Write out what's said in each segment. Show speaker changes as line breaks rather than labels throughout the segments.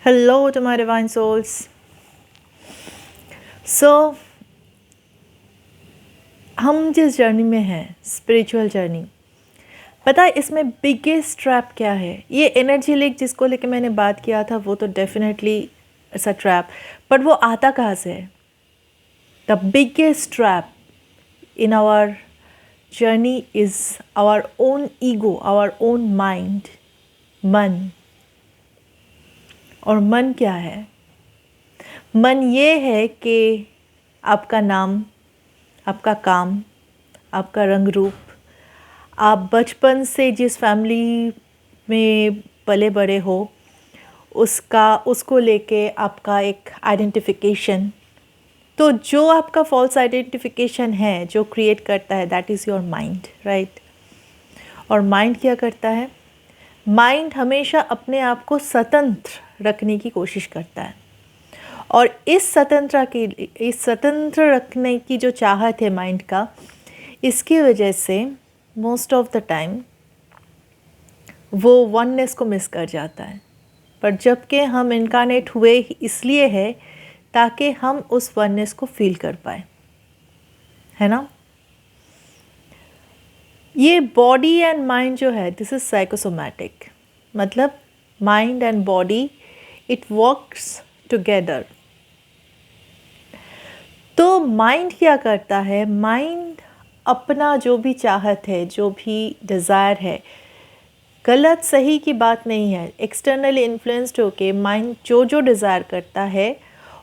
Hello to my divine souls. So, हम जिस journey में हैं, स्पिरिचुअल जर्नी, पता है इसमें बिगेस्ट ट्रैप क्या है? ये एनर्जी लीक जिसको लेके मैंने बात किया था वो तो definitely it's a trap, but वो आता कहाँ से है? The biggest trap in our journey is our own ego, our own mind, मन। और मन क्या है? मन ये है कि आपका नाम, आपका काम, आपका रंग रूप, आप बचपन से जिस फैमिली में पले बड़े हो उसको लेके आपका एक आइडेंटिफिकेशन। तो जो आपका फॉल्स आइडेंटिफिकेशन है जो क्रिएट करता है that is your mind, right? और माइंड क्या करता है? माइंड हमेशा अपने आप को स्वतंत्र रखने की कोशिश करता है। और इस स्वतंत्र रखने की जो चाहत है माइंड का, इसकी वजह से मोस्ट ऑफ द टाइम वो वननेस को मिस कर जाता है। पर जबकि हम इनकारनेट हुए इसलिए है ताकि हम उस वननेस को फील कर पाए, है ना? ये बॉडी एंड माइंड जो है दिस इज साइकोसोमैटिक, मतलब mind and body it works together. तो माइंड क्या करता है? माइंड अपना जो भी चाहत है, जो भी डिज़ायर है, गलत सही की बात नहीं है, एक्सटर्नली इन्फ्लुएंस्ड होके माइंड जो डिज़ायर करता है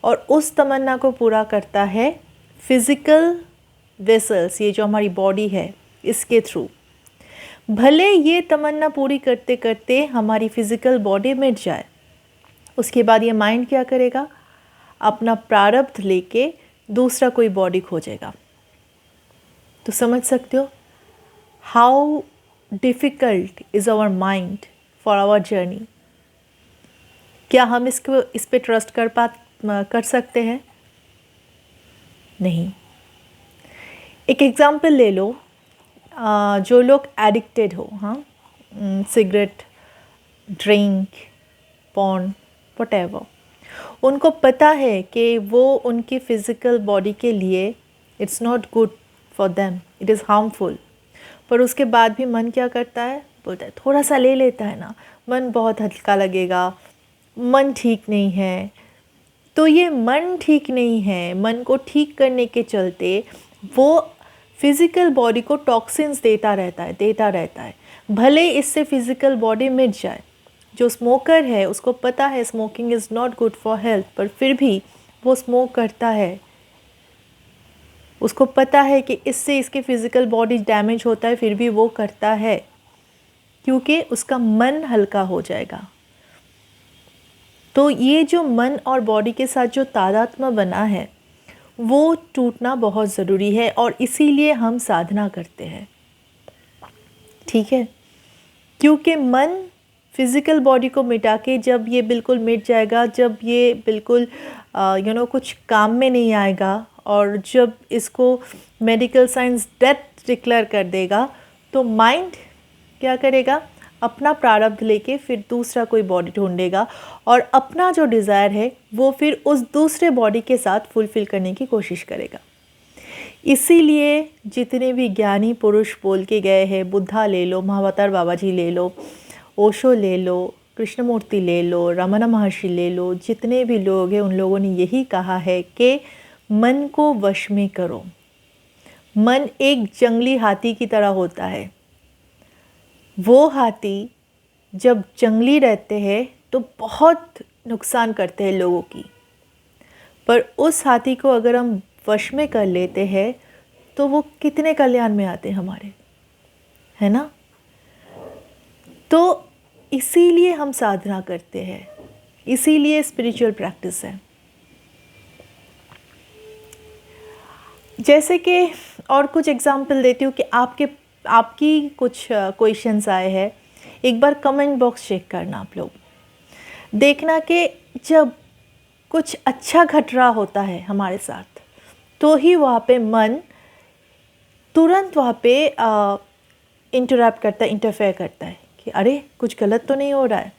और उस तमन्ना को पूरा करता है फिज़िकल वेसल्स, ये जो हमारी बॉडी है इसके थ्रू। भले ये तमन्ना पूरी करते करते हमारी फिज़िकल बॉडी मिट जाए, उसके बाद ये माइंड क्या करेगा? अपना प्रारब्ध लेके दूसरा कोई बॉडी खोजेगा। तो समझ सकते हो how difficult is our mind for our journey. क्या हम इस पे ट्रस्ट कर सकते हैं? नहीं। एक एग्ज़ाम्पल ले लो, जो लोग एडिक्टेड हो, हाँ, सिगरेट, ड्रिंक, पॉर्न, व्हाटएवर, उनको पता है कि वो उनकी फ़िज़िकल बॉडी के लिए it's not good for them, it is harmful. पर उसके बाद भी मन क्या करता है? बोलता है थोड़ा सा ले लेता है ना, मन बहुत हल्का लगेगा, मन ठीक नहीं है। तो ये मन ठीक नहीं है, मन को ठीक करने के चलते वो फिज़िकल बॉडी को टॉक्सिन्स देता रहता है। भले इससे फिज़िकल बॉडी मिट जाए। जो स्मोकर है उसको पता है smoking is not good for health, पर फिर भी वो स्मोक करता है। उसको पता है कि इससे इसकी फ़िज़िकल बॉडी डैमेज होता है, फिर भी वो करता है क्योंकि उसका मन हल्का हो जाएगा। तो ये जो मन और बॉडी के साथ जो तादात्म्य बना है वो टूटना बहुत ज़रूरी है और इसीलिए हम साधना करते हैं, ठीक है? क्योंकि मन फिज़िकल बॉडी को मिटा के जब ये बिल्कुल मिट जाएगा, जब ये बिल्कुल कुछ काम में नहीं आएगा और जब इसको मेडिकल साइंस डेथ डिक्लेयर कर देगा, तो माइंड क्या करेगा? अपना प्रारब्ध लेके फिर दूसरा कोई बॉडी ढूंढेगा और अपना जो डिज़ायर है वो फिर उस दूसरे बॉडी के साथ फुलफ़िल करने की कोशिश करेगा। इसीलिए जितने भी ज्ञानी पुरुष बोल के गए हैं, बुद्धा ले लो, महावतार बाबा जी ले लो, ओशो ले लो, कृष्णमूर्ति ले लो, रमना महर्षि ले लो, जितने भी लोग हैं उन लोगों ने यही कहा है कि मन को वश में करो। मन एक जंगली हाथी की तरह होता है। वो हाथी जब जंगली रहते हैं तो बहुत नुकसान करते हैं लोगों की, पर उस हाथी को अगर हम वश में कर लेते हैं तो वो कितने कल्याण में आते हैं हमारे, है ना? तो इसीलिए हम साधना करते हैं, इसीलिए स्पिरिचुअल प्रैक्टिस है। जैसे कि और कुछ एग्जांपल देती हूँ कि आपकी कुछ क्वेश्चंस आए हैं। एक बार कमेंट बॉक्स चेक करना, आप लोग देखना कि जब कुछ अच्छा घट रहा होता है हमारे साथ तो ही वहाँ पे मन तुरंत वहाँ पे इंटरप्ट करता है, इंटरफेयर करता है कि अरे कुछ गलत तो नहीं हो रहा है।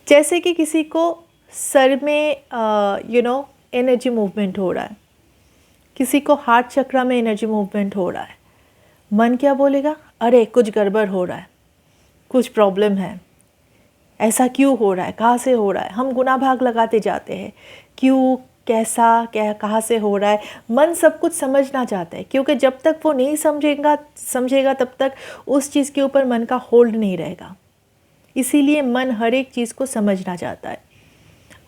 जैसे कि किसी को सर में एनर्जी मूवमेंट हो रहा है, किसी को हार्ट चक्र में एनर्जी मूवमेंट हो रहा है, मन क्या बोलेगा, अरे कुछ गड़बड़ हो रहा है, कुछ प्रॉब्लम है, ऐसा क्यों हो रहा है, कहाँ से हो रहा है। हम गुना भाग लगाते जाते हैं, क्यों, कैसा, क्या, कहाँ से हो रहा है। मन सब कुछ समझना चाहता है, क्योंकि जब तक वो नहीं समझेगा तब तक उस चीज़ के ऊपर मन का होल्ड नहीं रहेगा। इसीलिए मन हर एक चीज़ को समझना चाहता है।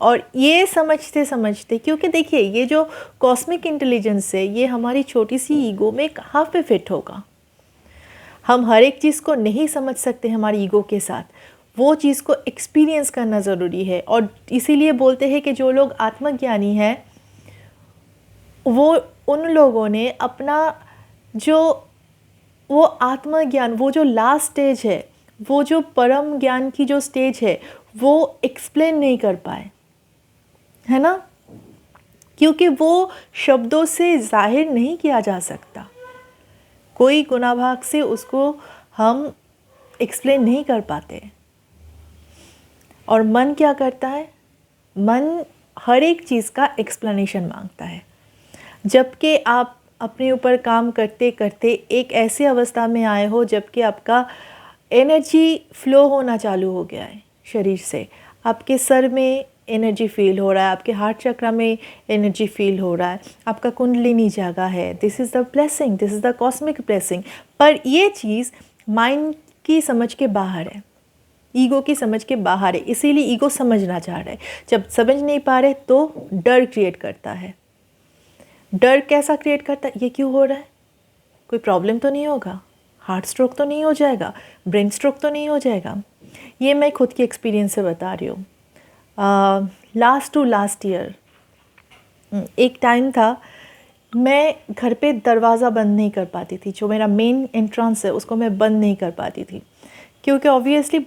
और ये समझते समझते, क्योंकि देखिए ये जो कॉस्मिक इंटेलिजेंस है ये हमारी छोटी सी ईगो में कहाँ पे फिट होगा। हम हर एक चीज़ को नहीं समझ सकते हमारी ईगो के साथ, वो चीज़ को एक्सपीरियंस करना ज़रूरी है। और इसीलिए बोलते हैं कि जो लोग आत्मज्ञानी हैं वो उन लोगों ने अपना वो आत्मज्ञान, वो जो लास्ट स्टेज है, वो जो परम ज्ञान की जो स्टेज है, वो एक्सप्लेन नहीं कर पाए, है ना, क्योंकि वो शब्दों से जाहिर नहीं किया जा सकता। कोई गुनाभाग से उसको हम एक्सप्लेन नहीं कर पाते। और मन क्या करता है, मन हर एक चीज़ का एक्सप्लेनेशन मांगता है। जबकि आप अपने ऊपर काम करते करते एक ऐसी अवस्था में आए हो जबकि आपका एनर्जी फ्लो होना चालू हो गया है शरीर से, आपके सर में एनर्जी फील हो रहा है, आपके हार्ट चक्र में एनर्जी फील हो रहा है, आपका कुंडलिनी जागा है। This is the blessing, this is the cosmic blessing. पर ये चीज़ माइंड की समझ के बाहर है, ईगो की समझ के बाहर है। इसीलिए ईगो समझना चाह रहा है। जब समझ नहीं पा रहे तो डर क्रिएट करता है। डर कैसा क्रिएट करता है, ये क्यों हो रहा है, कोई प्रॉब्लम तो नहीं होगा, हार्ट स्ट्रोक तो नहीं हो जाएगा, ब्रेन स्ट्रोक तो नहीं हो जाएगा। ये मैं खुद की एक्सपीरियंस से बता रही हूँ। लास्ट ईयर एक टाइम था, मैं घर पे दरवाज़ा बंद नहीं कर पाती थी। जो मेरा मेन एंट्रेंस है उसको मैं बंद नहीं कर पाती थी, क्योंकि ऑब्वियसली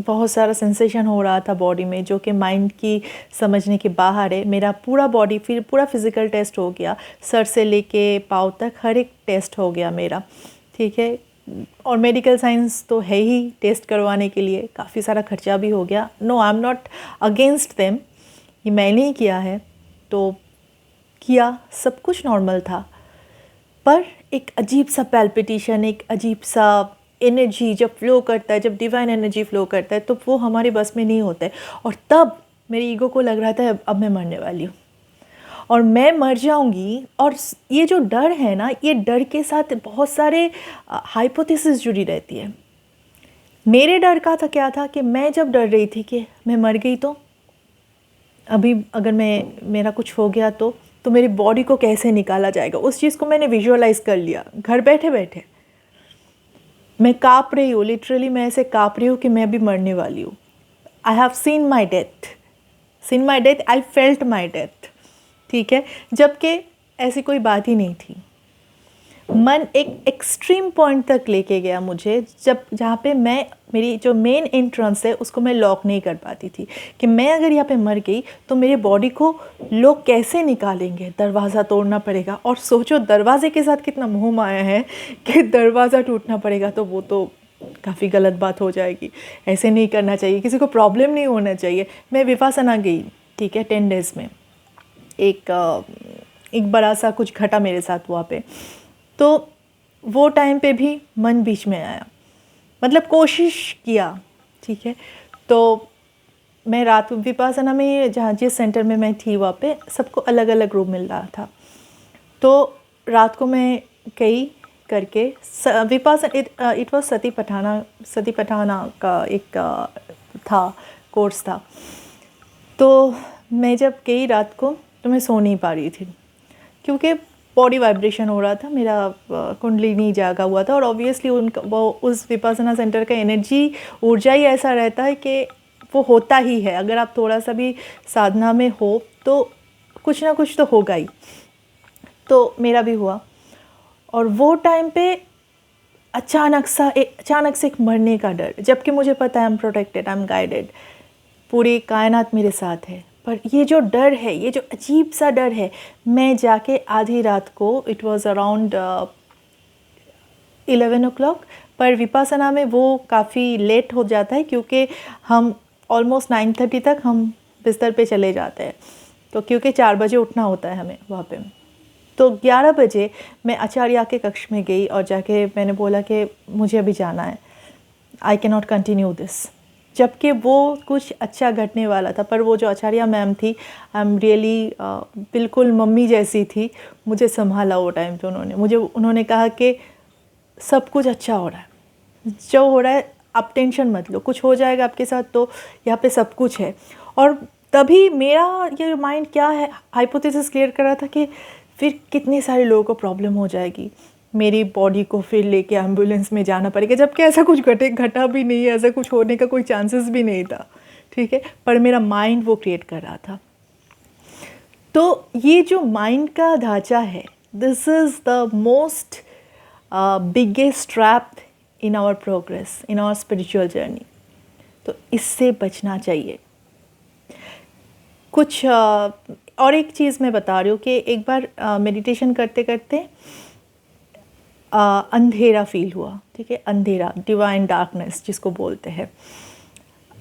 बहुत सारा सेंसेशन हो रहा था बॉडी में, जो कि माइंड की समझने के बाहर है। मेरा पूरा बॉडी फिर पूरा फिज़िकल टेस्ट हो गया, सर से लेके पाँव तक हर एक टेस्ट हो गया मेरा, ठीक है। और मेडिकल साइंस तो है ही टेस्ट करवाने के लिए, काफ़ी सारा खर्चा भी हो गया। No, I am not against them, ये मैंने ही किया है, तो किया, सब कुछ नॉर्मल था। पर एक अजीब सा पैल्पिटेशन, एक अजीब सा एनर्जी जब फ्लो करता है, जब डिवाइन एनर्जी फ्लो करता है, तो वो हमारे बस में नहीं होता है। और तब मेरी ईगो को लग रहा था अब मैं मरने वाली हूँ और मैं मर जाऊंगी। और ये जो डर है ना, ये डर के साथ बहुत सारे हाइपोथेसिस जुड़ी रहती है। मेरे डर का था क्या था कि मैं जब डर रही थी कि मैं मर गई तो अभी अगर मेरा कुछ हो गया तो मेरी बॉडी को कैसे निकाला जाएगा। उस चीज़ को मैंने विजुअलाइज़ कर लिया घर बैठे बैठे। मैं काँप रही हूँ, लिटरली मैं ऐसे काँप रही हूँ कि मैं अभी मरने वाली हूँ। I have seen my death, I felt my death, ठीक है। जबकि ऐसी कोई बात ही नहीं थी। मन एक एक्सट्रीम पॉइंट तक लेके गया मुझे, जहाँ पे मेरी जो मेन एंट्रेंस है उसको मैं लॉक नहीं कर पाती थी, कि मैं अगर यहाँ पे मर गई तो मेरी बॉडी को लोग कैसे निकालेंगे, दरवाज़ा तोड़ना पड़ेगा। और सोचो दरवाजे के साथ कितना मोह माया है कि दरवाज़ा टूटना पड़ेगा, तो वो तो काफ़ी गलत बात हो जाएगी। ऐसे नहीं करना चाहिए, किसी को प्रॉब्लम नहीं होना चाहिए। मैं विपासना गई, ठीक है, 10 डेज़ में एक बड़ा सा कुछ घटा मेरे साथ वहाँ पे। तो वो टाइम पे भी मन बीच में आया, मतलब कोशिश किया, ठीक है। तो मैं रात विपासना में जहाँ जिस सेंटर में मैं थी वहाँ पे सबको अलग अलग रूम मिल रहा था। तो रात को मैं गई करके विपासना, इट वॉज सती पठाना का एक था कोर्स था। तो मैं जब गई रात को तो मैं सो नहीं पा रही थी, क्योंकि बॉडी वाइब्रेशन हो रहा था, मेरा कुंडलिनी जागा हुआ था। और ऑब्वियसली उस विपासना सेंटर का एनर्जी, ऊर्जा ही ऐसा रहता है कि वो होता ही है। अगर आप थोड़ा सा भी साधना में हो तो कुछ ना कुछ तो होगा ही। तो मेरा भी हुआ। और वो टाइम पे अचानक से एक मरने का डर, जबकि मुझे पता है I am protected, I am guided, पूरी कायनात मेरे साथ है। पर ये जो डर है, ये जो अजीब सा डर है, मैं जाके आधी रात को, इट वाज अराउंड 11 o'clock, पर विपासना में वो काफ़ी लेट हो जाता है, क्योंकि हम ऑलमोस्ट 9:30 तक हम बिस्तर पे चले जाते हैं, तो क्योंकि 4 बजे उठना होता है हमें वहाँ पे। तो 11 बजे मैं आचार्य के कक्ष में गई और जाके मैंने बोला कि मुझे अभी जाना है, I can not continue this. जबकि वो कुछ अच्छा घटने वाला था, पर वो जो आचार्य मैम थी, आई एम रियली बिल्कुल मम्मी जैसी थी, मुझे संभाला वो टाइम पे उन्होंने कहा कि सब कुछ अच्छा हो रहा है, जो हो रहा है आप टेंशन मत लो, कुछ हो जाएगा आपके साथ, तो यहाँ पे सब कुछ है। और तभी मेरा ये माइंड क्या है, हाइपोथेसिस क्लियर कर रहा था कि फिर कितने सारे लोगों को प्रॉब्लम हो जाएगी, मेरी बॉडी को फिर लेके एम्बुलेंस में जाना पड़ेगा, जबकि ऐसा कुछ घटा भी नहीं है, ऐसा कुछ होने का कोई चांसेस भी नहीं था, ठीक है, पर मेरा माइंड वो क्रिएट कर रहा था। तो ये जो माइंड का ढांचा है, this is the most biggest trap in our progress, in our spiritual journey. तो इससे बचना चाहिए। कुछ और एक चीज़ मैं बता रही हूँ कि एक बार मेडिटेशन करते करते अंधेरा फील हुआ, ठीक है, अंधेरा, डिवाइन डार्कनेस जिसको बोलते हैं।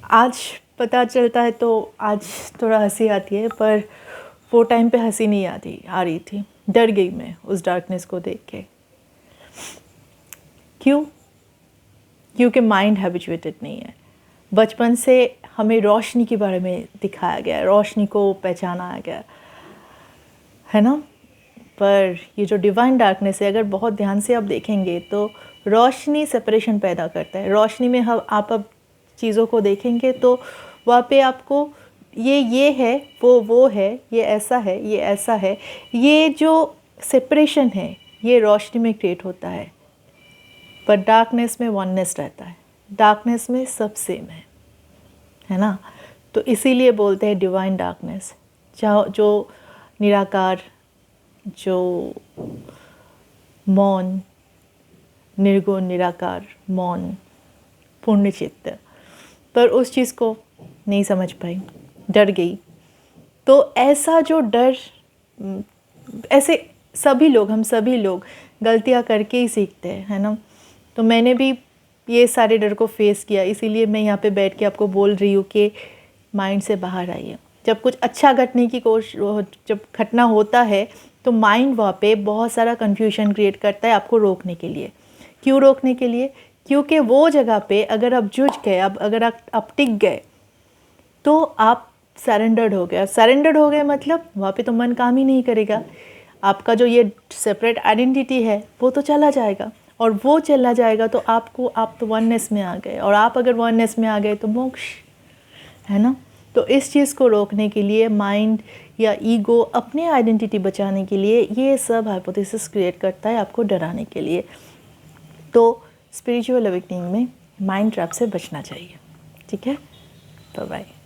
आज पता चलता है तो आज थोड़ा हंसी आती है, पर वो टाइम पे हंसी नहीं आ रही थी, डर गई मैं उस डार्कनेस को देख के। क्यों? क्योंकि माइंड हैबिचुएटेड नहीं है। बचपन से हमें रोशनी के बारे में दिखाया गया, रोशनी को पहचाना गया है ना। पर ये जो डिवाइन डार्कनेस है, अगर बहुत ध्यान से आप देखेंगे तो रोशनी सेपरेशन पैदा करता है। रोशनी में हम आप अब चीज़ों को देखेंगे तो वहाँ पे आपको ये है, वो है, ये ऐसा है, ये ऐसा है, ये जो सेपरेशन है ये रोशनी में क्रिएट होता है। पर डार्कनेस में वननेस रहता है, डार्कनेस में सब सेम है ना। तो इसीलिए बोलते हैं डिवाइन डार्कनेस, जो निराकार, जो मौन, निर्गुण, निराकार, मौन, पूर्ण चित्त। पर उस चीज़ को नहीं समझ पाई, डर गई। तो ऐसा जो डर, ऐसे हम सभी लोग गलतियां करके ही सीखते हैं, है ना। तो मैंने भी ये सारे डर को फेस किया, इसीलिए मैं यहाँ पे बैठ के आपको बोल रही हूँ कि माइंड से बाहर आइए। जब कुछ अच्छा घटने की जब घटना होता है तो माइंड वहाँ पे बहुत सारा कन्फ्यूजन क्रिएट करता है आपको रोकने के लिए। क्यों रोकने के लिए? क्योंकि वो जगह पे अगर आप जुझ गए, अगर आप टिक गए तो आप सरेंडर्ड हो गए। सरेंडर्ड हो गए मतलब वहाँ पे तो मन काम ही नहीं करेगा, आपका जो ये सेपरेट आइडेंटिटी है वो तो चला जाएगा, और वो चला जाएगा तो आप तो वननेस में आ गए, और आप अगर वननेस में आ गए तो मोक्ष, है ना। तो इस चीज़ को रोकने के लिए माइंड या ईगो अपने आइडेंटिटी बचाने के लिए ये सब हाइपोथेसिस क्रिएट करता है आपको डराने के लिए। तो स्पिरिचुअल अवेकनिंग में माइंड ट्रैप से बचना चाहिए, ठीक है। Bye bye.